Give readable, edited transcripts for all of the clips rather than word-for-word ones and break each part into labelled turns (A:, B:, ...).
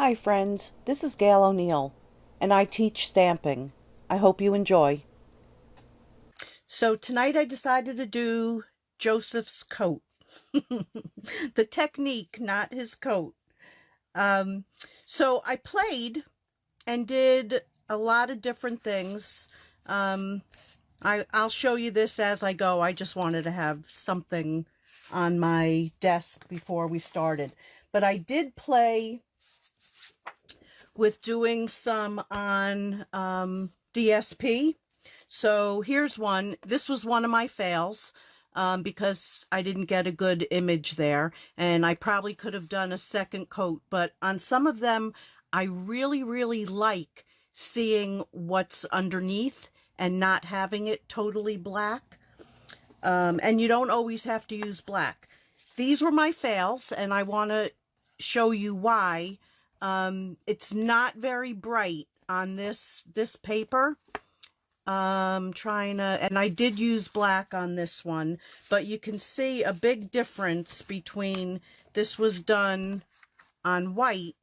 A: Hi friends, this is Gail O'Neill, and I teach stamping. I hope you enjoy. So tonight I decided to do Joseph's coat. The technique, not his coat. Um, so I played and did a lot of different things. Um, I'll show you this as I go. I just wanted to have something on my desk before we started. But I did play with doing some on DSP. So here's one. This was one of my fails because I didn't get a good image there. And I probably could have done a second coat. But on some of them, I really, really like seeing what's underneath and not having it totally black. And you don't always have to use black. These were my fails, and I want to show you why. It's not very bright on this paper. Trying to, and I did use black on this one, but you can see a big difference between this was done on white,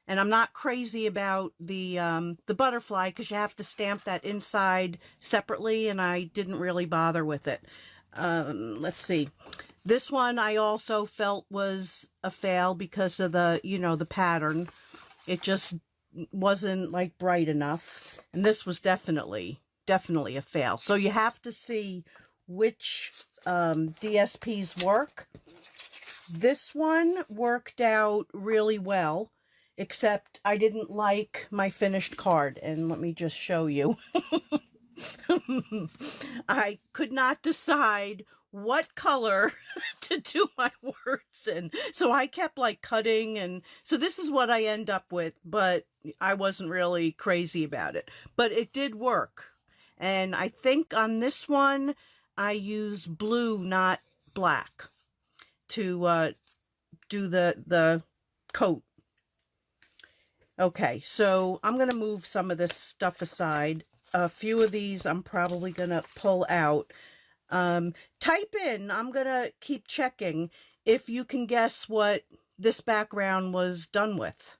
A: and I'm not crazy about the butterfly because you have to stamp that inside separately, and I didn't really bother with it. Let's see. This one I also felt was a fail because of the, the pattern. It just wasn't like bright enough. And this was definitely a fail. So you have to see which DSPs work. This one worked out really well, except I didn't like my finished card. And let me just show you. I could not decide what color to do my words in. So I kept like cutting, and so this is what I end up with, but I wasn't really crazy about it. But it did work. And I think on this one, I used blue, not black, to do the coat. Okay, so I'm going to move some of this stuff aside. A few of these I'm probably going to pull out. Type in, I'm going to keep checking if you can guess what this background was done with.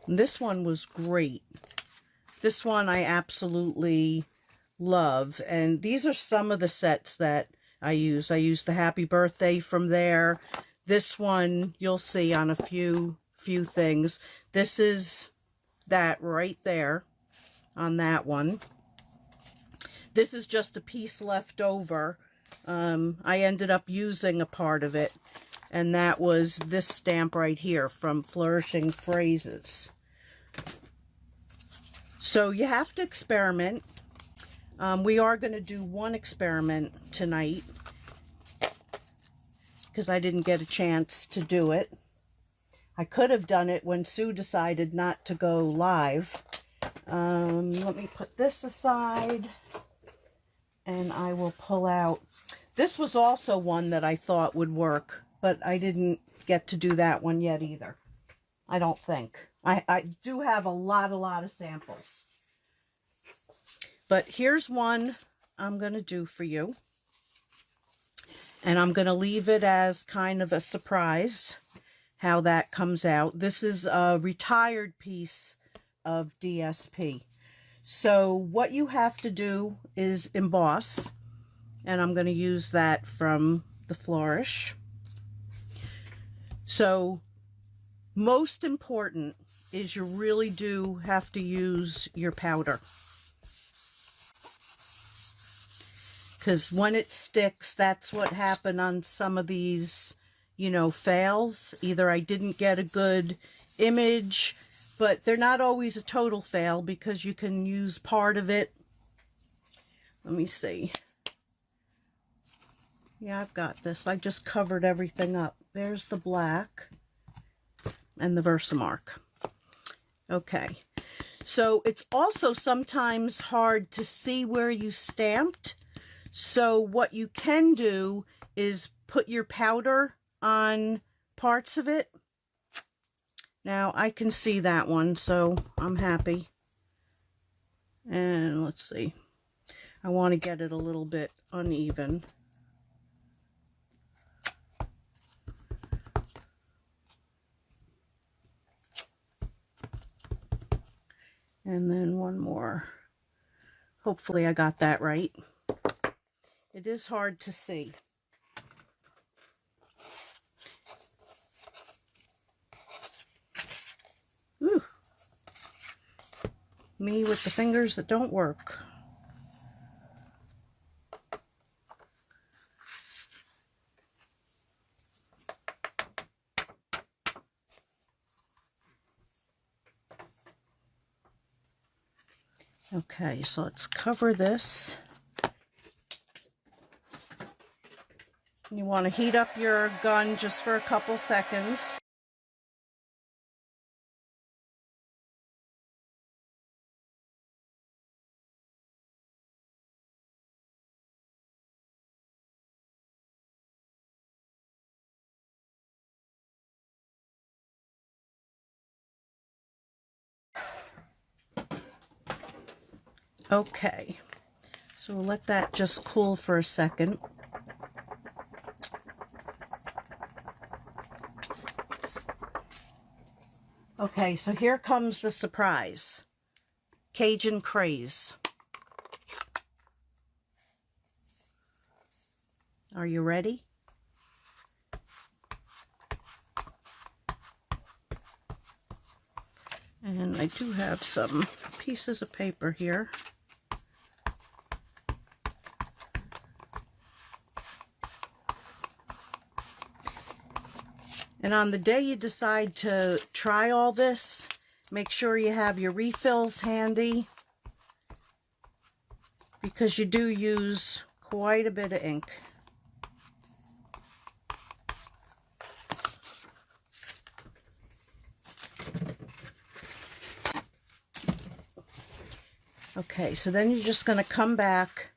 A: This one was great. This one I absolutely love. And these are some of the sets that I use. I use the Happy Birthday from there. This one you'll see on a few things. This is that right there on that one. This is just a piece left over. I ended up using a part of it, and that was this stamp right here from Flourishing Phrases. So you have to experiment. We are going to do one experiment tonight because I didn't get a chance to do it. I could have done it when Sue decided not to go live. Let me put this aside, and I will pull out. This was also one that I thought would work, but I didn't get to do that one yet either. I don't think. I do have a lot of samples. But here's one I'm going to do for you. And I'm going to leave it as kind of a surprise how that comes out. This is a retired piece of DSP. So what you have to do is emboss, and I'm going to use that from the Flourish. So most important is you really do have to use your powder, because when it sticks, that's what happened on some of these, fails. Either I didn't get a good image, but they're not always a total fail because you can use part of it. Let me see. Yeah, I've got this. I just covered everything up. There's the black and the Versamark. Okay. So it's also sometimes hard to see where you stamped. So what you can do is put your powder on parts of it. Now I can see that one, so I'm happy. And let's see. I want to get it a little bit uneven. And then one more. Hopefully I got that right. It is hard to see. Ooh. Me with the fingers that don't work. Okay, so let's cover this. You want to heat up your gun just for a couple seconds. Okay, so we'll let that just cool for a second. Okay, so here comes the surprise. Cajun Craze. Are you ready? And I do have some pieces of paper here. And on the day you decide to try all this, make sure you have your refills handy, because you do use quite a bit of ink. Okay, so then you're just going to come back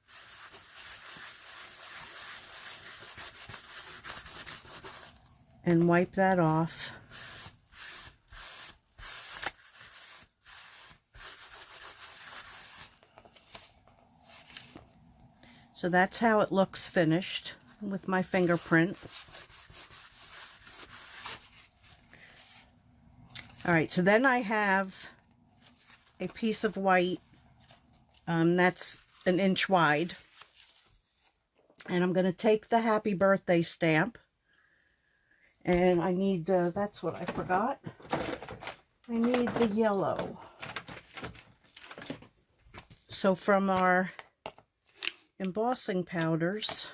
A: and wipe that off. So that's how it looks finished with my fingerprint. All right, so then I have a piece of white that's an inch wide, and I'm going to take the happy birthday stamp, and I need, that's what I forgot, I need the yellow. So from our embossing powders,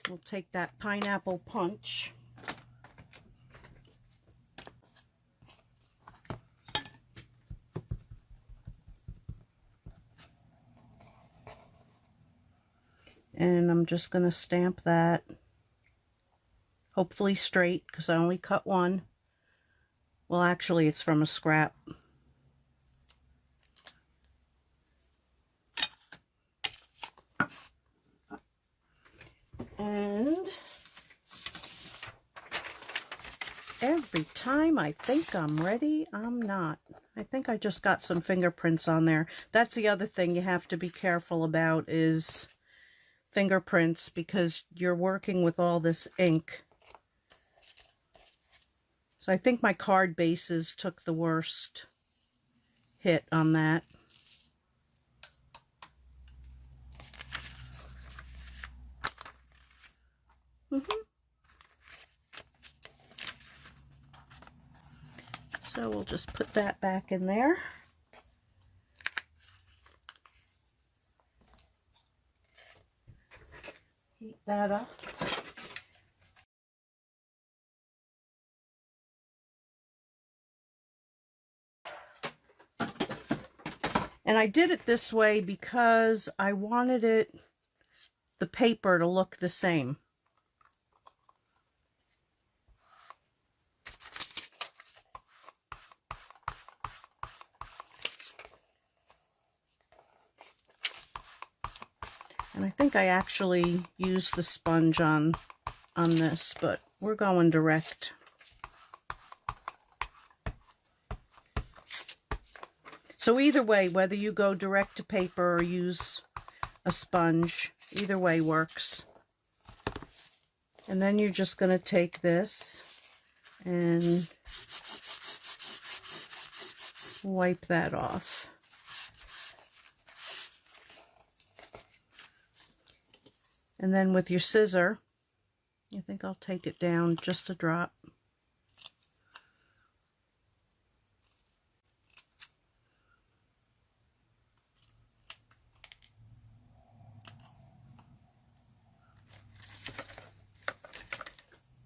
A: we'll take that pineapple punch. And I'm just going to stamp that, hopefully straight, because I only cut one. Well, actually, it's from a scrap. And every time I think I'm ready, I'm not. I think I just got some fingerprints on there. That's the other thing you have to be careful about, is fingerprints, because you're working with all this ink. So I think my card bases took the worst hit on that. So we'll just put that back in there. Heat that up. And I did it this way because I wanted the paper to look the same. And I think I actually used the sponge on this, but we're going direct. So either way, whether you go direct to paper or use a sponge, either way works. And then you're just going to take this and wipe that off. And then with your scissor, I think I'll take it down just a drop.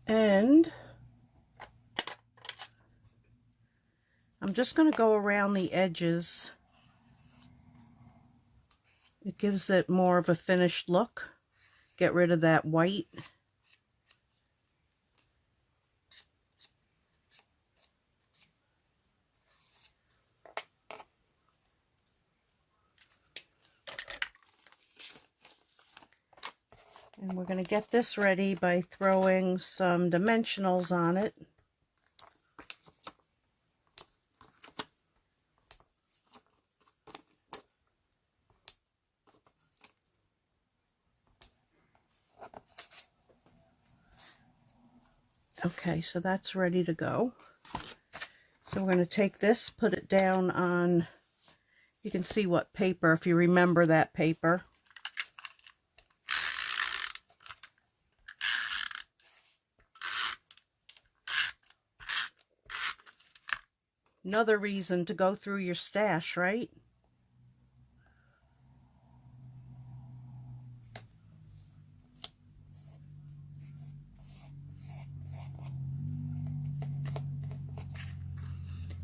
A: And I'm just going to go around the edges. It gives it more of a finished look. Get rid of that white. And we're going to get this ready by throwing some dimensionals on it. Okay, so that's ready to go. So we're going to take this, put it down on, you can see what paper, if you remember that paper. Another reason to go through your stash, right?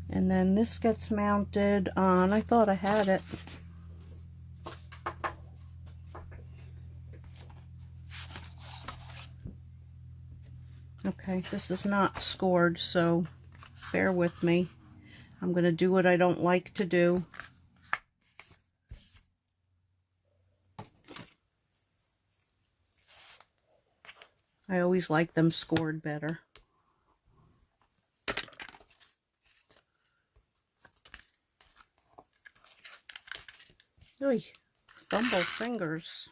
A: And then this gets mounted on, I thought I had it. Okay, this is not scored, so bear with me. I'm going to do what I don't like to do. I always like them scored better. Oy, fumble fingers.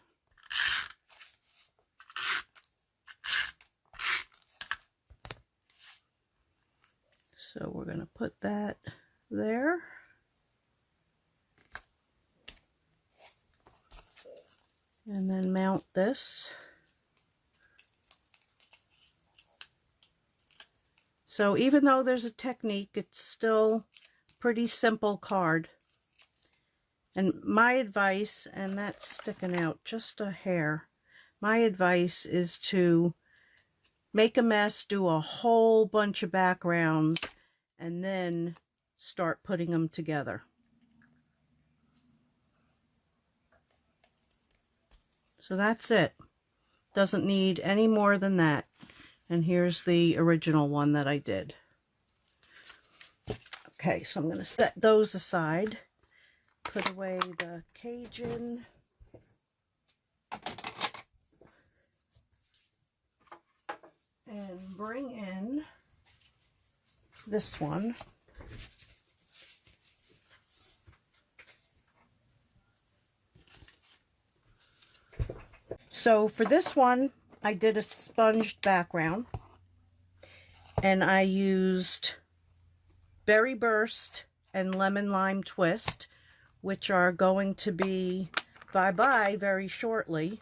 A: So we're going to put that there. And then mount this. So even though there's a technique, it's still a pretty simple card. And my advice, and that's sticking out just a hair, my advice is to make a mess, do a whole bunch of backgrounds, and then start putting them together. So that's it. Doesn't need any more than that. And here's the original one that I did. Okay, so I'm going to set those aside. Put away the Cajun. And bring in this one. So for this one, I did a sponged background. And I used Berry Burst and Lemon Lime Twist, which are going to be bye-bye very shortly.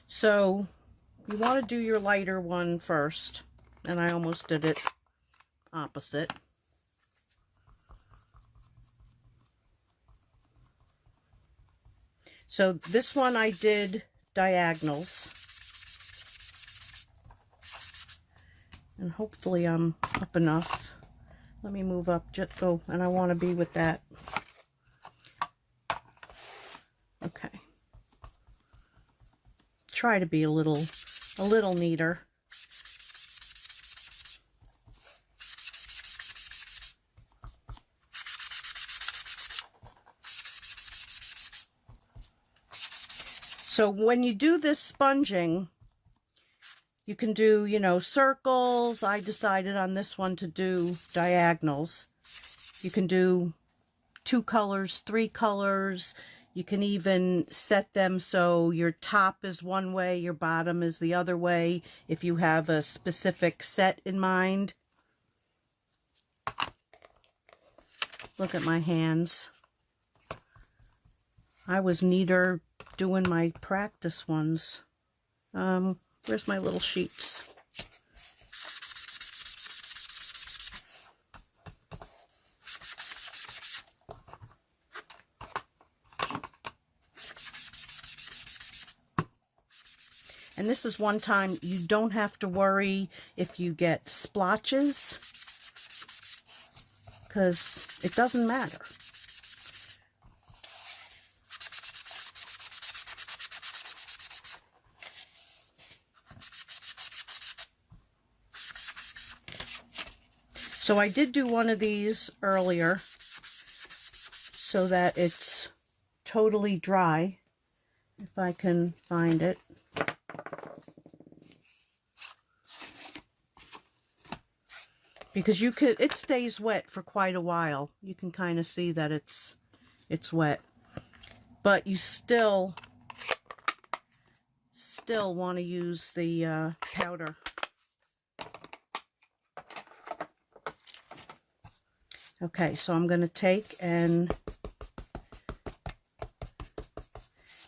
A: So you want to do your lighter one first, and I almost did it opposite. So this one I did diagonals, and hopefully I'm up enough. Let me move up, just go, and I want to be with that. Okay. Try to be a little neater. So when you do this sponging, you can do, you know, circles. I decided on this one to do diagonals. You can do 2 colors, 3 colors. You can even set them so your top is one way, your bottom is the other way, if you have a specific set in mind. Look at my hands. I was neater doing my practice ones. Where's my little sheets? And this is one time you don't have to worry if you get splotches, because it doesn't matter. So I did do one of these earlier so that it's totally dry, if I can find it. Because you could, it stays wet for quite a while. You can kind of see that it's wet, but you still want to use the powder. Okay, so I'm going to take, and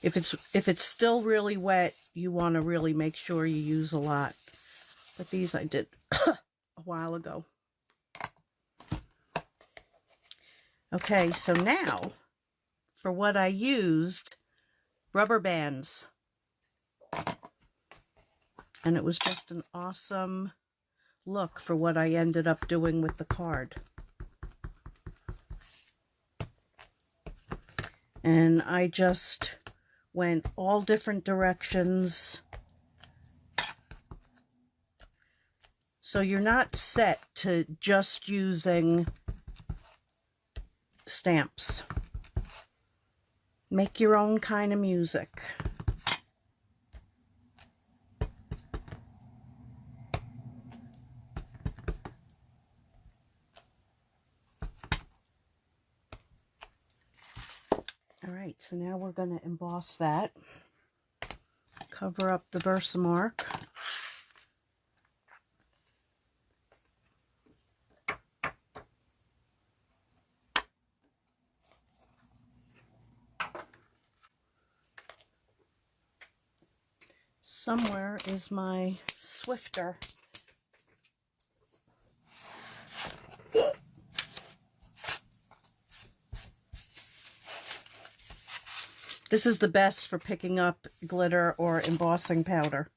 A: if it's still really wet, you want to really make sure you use a lot. But these I did a while ago. Okay, so now for what I used, rubber bands. And it was just an awesome look for what I ended up doing with the card. And I just went all different directions. So you're not set to just using stamps. Make your own kind of music. All right, so now we're going to emboss that. Cover up the Versamark. Somewhere is my Swifter. This is the best for picking up glitter or embossing powder.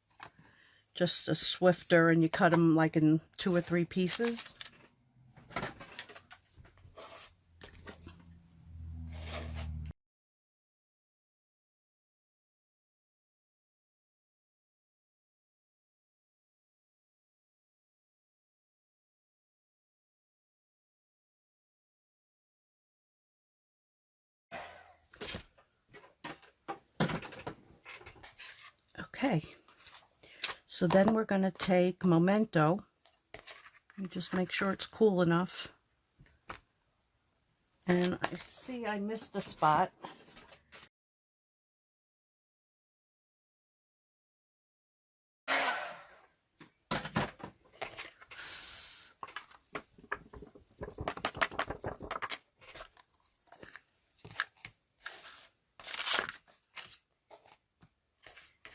A: Just a Swifter, and you cut them like in 2 or 3 pieces. Okay, so then we're going to take Memento. You just make sure it's cool enough. And I see I missed a spot.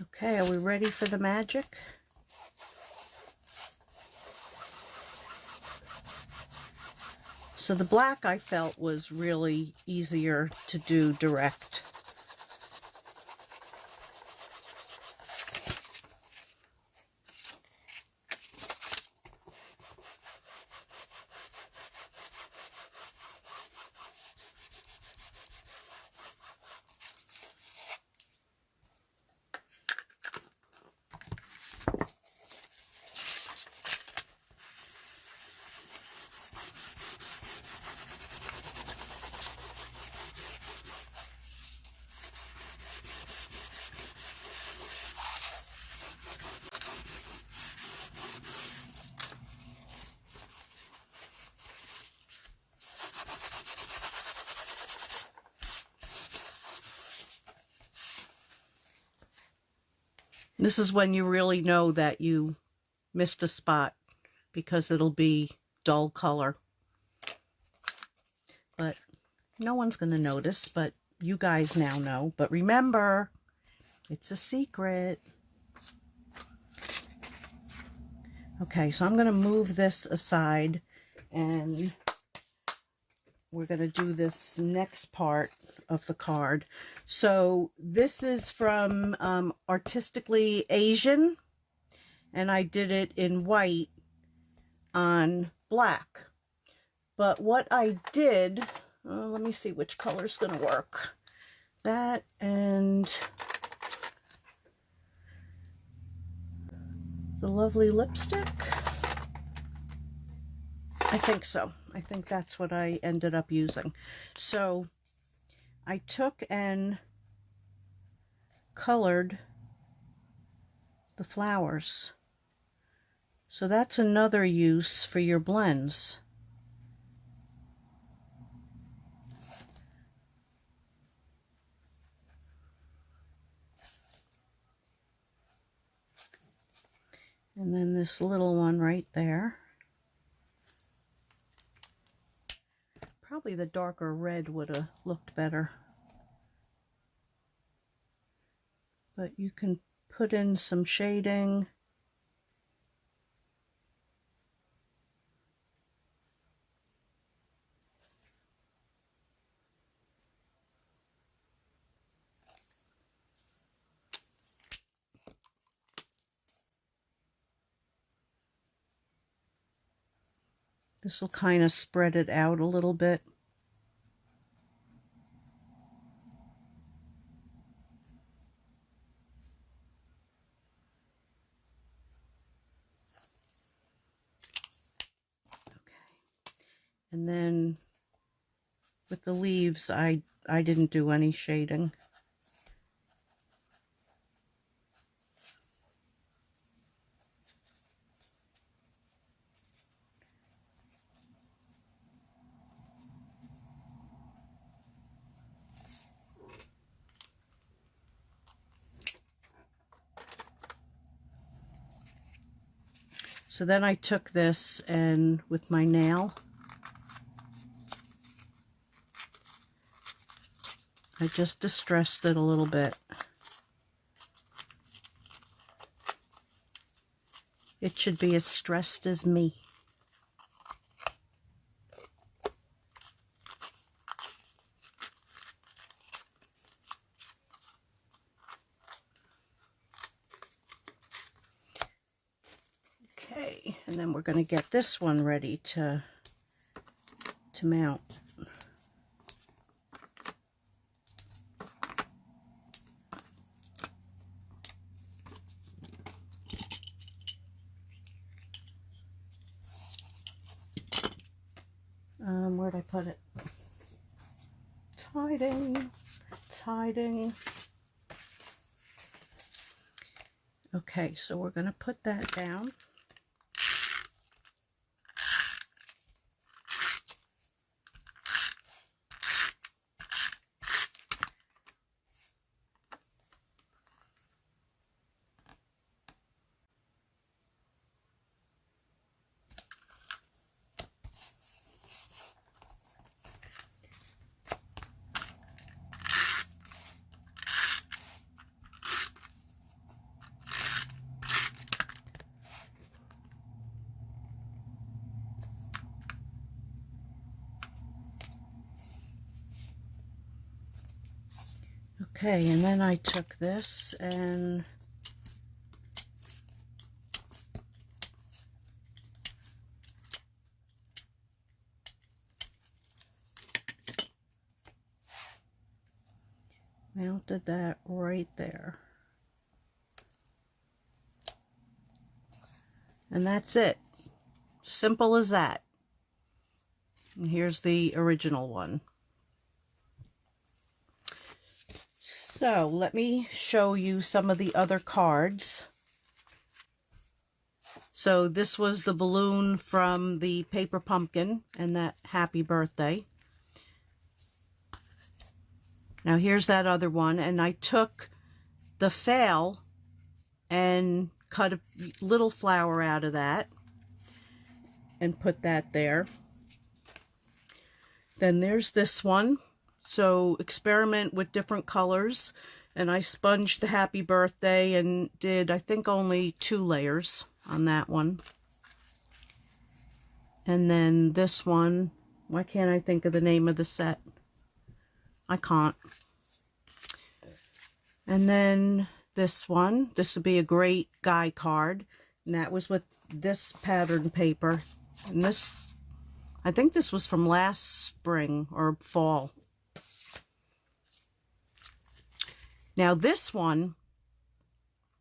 A: Okay, are we ready for the magic? So the black I felt was really easier to do direct. This is when you really know that you missed a spot, because it'll be dull color. but no one's going to notice, but you guys now know. But remember, it's a secret. Okay, so I'm going to move this aside, and we're going to do this next part of the card. So this is from Artistically Asian, and I did it in white on black. But what I did, let me see which color's going to work. That and the lovely lipstick. I think so. I think that's what I ended up using. So I took and colored the flowers. So that's another use for your blends. And then this little one right there. Probably the darker red would have looked better. But you can put in some shading. This will kind of spread it out a little bit. And then with the leaves, I didn't do any shading. So then I took this and with my nail, I just distressed it a little bit. It should be as stressed as me. Okay, and then we're going to get this one ready to mount. Where'd I put it? Tiding. Okay, so we're going to put that down. Okay, and then I took this and mounted that right there. And that's it. Simple as that. And here's the original one. So let me show you some of the other cards. So this was the balloon from the paper pumpkin and that happy birthday. Now here's that other one, and I took the fail and cut a little flower out of that and put that there. Then there's this one. So experiment with different colors. And I sponged the happy birthday and did, I think, only 2 layers on that one. And then this one, why can't I think of the name of the set? I can't. And then this one, this would be a great guy card. And that was with this pattern paper. And this, I think this was from last spring or fall. Now this one,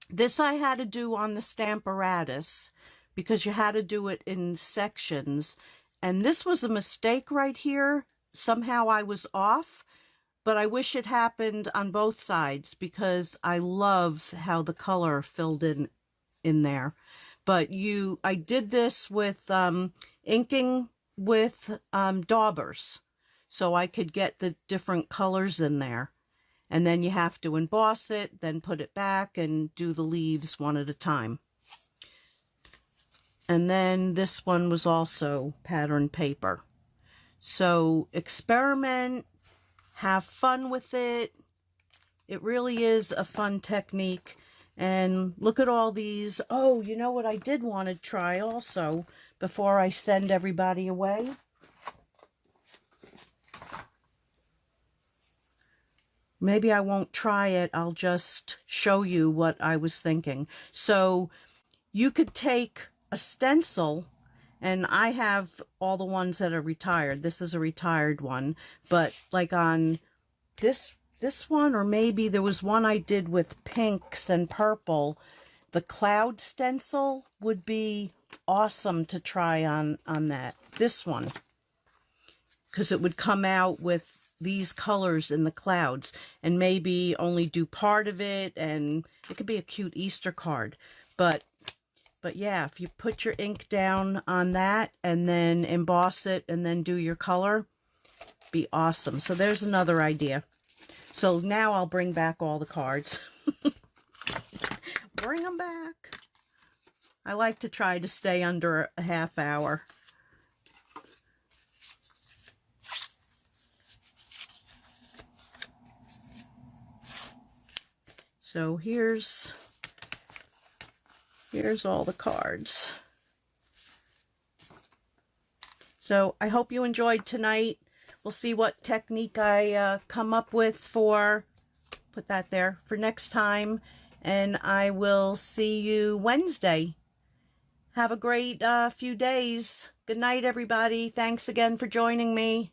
A: this I had to do on the Stamparatus because you had to do it in sections. And this was a mistake right here. Somehow I was off, but I wish it happened on both sides because I love how the color filled in there. But I did this with inking with daubers so I could get the different colors in there. And then you have to emboss it, then put it back and do the leaves one at a time. And then this one was also pattern paper. So experiment, have fun with it. It really is a fun technique. And look at all these. Oh, you know what I did want to try also before I send everybody away? Maybe I won't try it. I'll just show you what I was thinking. So you could take a stencil, and I have all the ones that are retired. This is a retired one, but like on this one, or maybe there was one I did with pinks and purple. The cloud stencil would be awesome to try on this one, because it would come out with these colors in the clouds, and maybe only do part of it, and it could be a cute Easter card. But yeah, if you put your ink down on that and then emboss it and then do your color, be awesome. So there's another idea. So now I'll bring back all the cards. Bring them back. I like to try to stay under a half hour. So here's all the cards. So I hope you enjoyed tonight. We'll see what technique I come up with for, put that there, for next time. And I will see you Wednesday. Have a great few days. Good night, everybody. Thanks again for joining me.